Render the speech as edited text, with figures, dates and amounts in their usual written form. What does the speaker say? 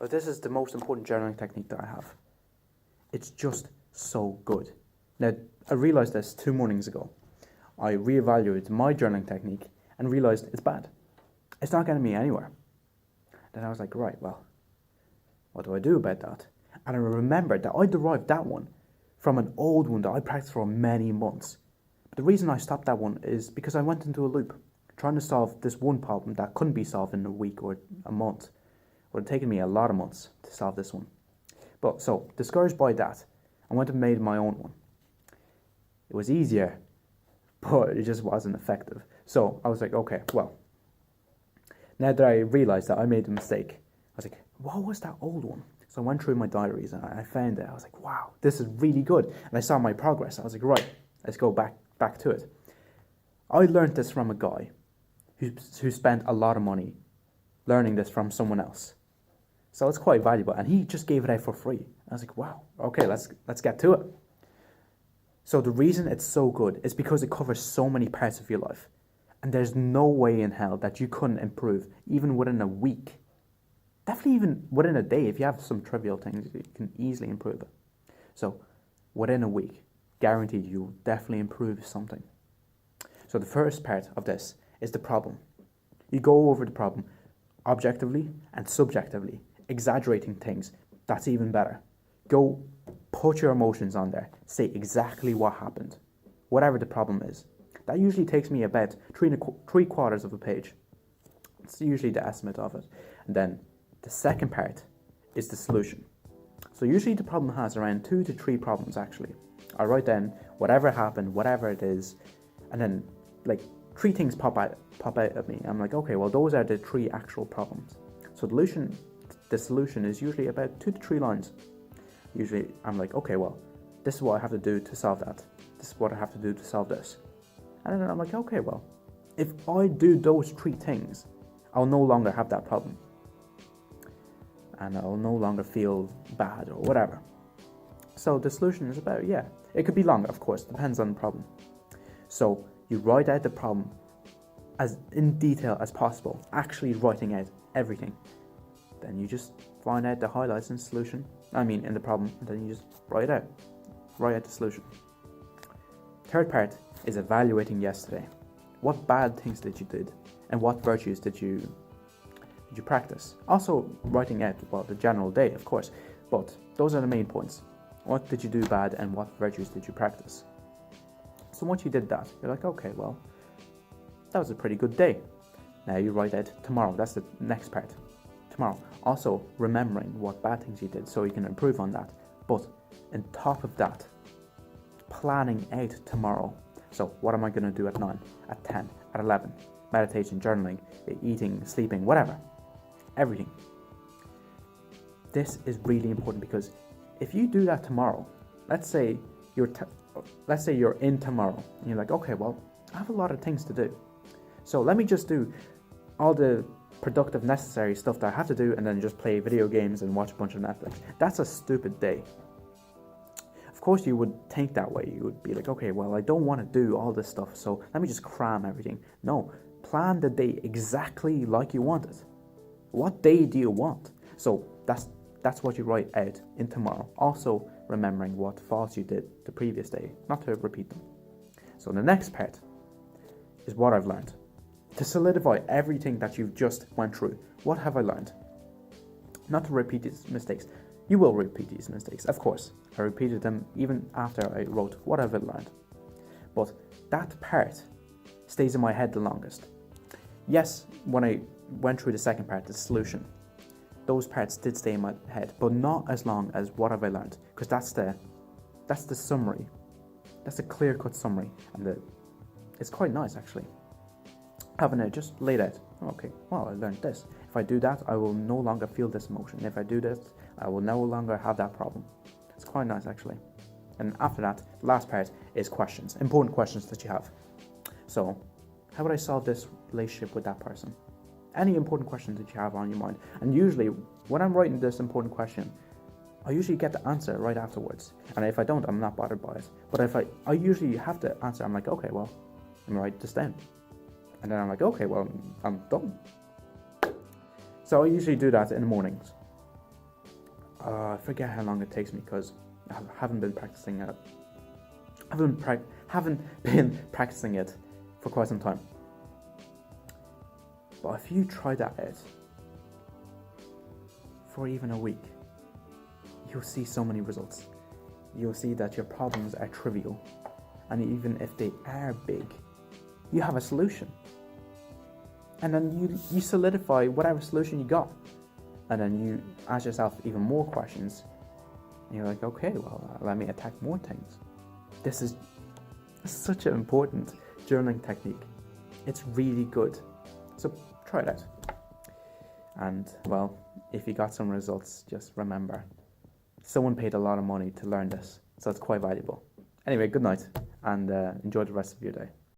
So this is the most important journaling technique that I have. It's just so good. Now, I realised this 2 mornings ago. I reevaluated my journaling technique and realised it's bad. It's not getting me anywhere. Then I was like, right, well, what do I do about that? And I remembered that I derived that one from an old one that I practiced for many months. But the reason I stopped that one is because I went into a loop, trying to solve this one problem that couldn't be solved in a week or a month. It would have taken me a lot of months to solve this one. But so, discouraged by that, I went and made my own one. It was easier, but it just wasn't effective. So I was like, okay, well, now that I realized that I made a mistake, I was like, what was that old one? So I went through my diaries and I found it. I was like, wow, this is really good. And I saw my progress. I was like, right, let's go back to it. I learned this from a guy who spent a lot of money learning this from someone else. So it's quite valuable. And he just gave it out for free. I was like, wow, okay, let's get to it. So the reason it's so good is because it covers so many parts of your life. And there's no way in hell that you couldn't improve, even within a week. Definitely even within a day. If you have some trivial things, you can easily improve it. So within a week, guaranteed you'll definitely improve something. So the first part of this is the problem. You go over the problem objectively and subjectively, exaggerating things. That's even better. Go put your emotions on there. Say exactly what happened, whatever the problem is. That usually takes me about 3/4 of a page. It's usually the estimate of it. And then the second part is the solution. So usually the problem has around 2 to 3 problems actually. I write down whatever happened, whatever it is, and then like 3 things pop out at me. I'm like, okay, well those are the 3 actual problems. So the solution is usually about 2 to 3 lines. Usually I'm like, okay, well, this is what I have to do to solve that. This is what I have to do to solve this. And then I'm like, okay, well, if I do those 3 things, I'll no longer have that problem. And I'll no longer feel bad or whatever. So the solution is about, yeah, it could be longer, of course, depends on the problem. So you write out the problem as in detail as possible, actually writing out everything. Then you just find out the highlights in the problem, and then you just write out the solution. Third part is evaluating yesterday. What bad things did you do, and what virtues did you practice? Also writing out, well, the general day, of course, but those are the main points. What did you do bad, and what virtues did you practice? So once you did that, you're like, okay, well, that was a pretty good day. Now you write out tomorrow. That's the next part. Tomorrow. Also remembering what bad things you did so you can improve on that. But on top of that, planning out tomorrow. So what am I going to do at 9, at 10, at 11? Meditation, journaling, eating, sleeping, whatever. Everything. This is really important because if you do that tomorrow, let's say you're in tomorrow and you're like, okay, well, I have a lot of things to do. So let me just do all the productive, necessary stuff that I have to do and then just play video games and watch a bunch of Netflix. That's a stupid day. Of course you would think that way. You would be like, okay, well, I don't want to do all this stuff, so let me just cram everything. No, plan the day exactly like you want it. What day do you want? So that's what you write out in tomorrow. Also remembering what faults you did the previous day, not to repeat them. So the next part is what I've learned. To solidify everything that you've just went through, what have I learned? Not to repeat these mistakes. You will repeat these mistakes, of course. I repeated them even after I wrote what have I learned. But that part stays in my head the longest. Yes, when I went through the second part, the solution, those parts did stay in my head, but not as long as what have I learned, because that's the summary. That's a clear-cut summary, and it's quite nice actually. Having it just laid out. Okay, well, I learned this. If I do that, I will no longer feel this emotion. If I do this, I will no longer have that problem. It's quite nice actually. And after that, the last part is questions, important questions that you have. So, how would I solve this relationship with that person? Any important questions that you have on your mind. And usually, when I'm writing this important question, I usually get the answer right afterwards. And if I don't, I'm not bothered by it. But if I usually have the answer, I'm like, okay, well, let me write this down. And then I'm like, okay, well, I'm done. So I usually do that in the mornings. I forget how long it takes me because I haven't been practicing it. Haven't been practicing it for quite some time. But if you try that out for even a week, you'll see so many results. You'll see that your problems are trivial, and even if they are big, you have a solution. And then you solidify whatever solution you got, and then you ask yourself even more questions, and you're like, okay, well, let me attack more things. This is such an important journaling technique. It's really good. So try it out. And well, if you got some results, just remember, someone paid a lot of money to learn this, so it's quite valuable. Anyway, good night, and enjoy the rest of your day.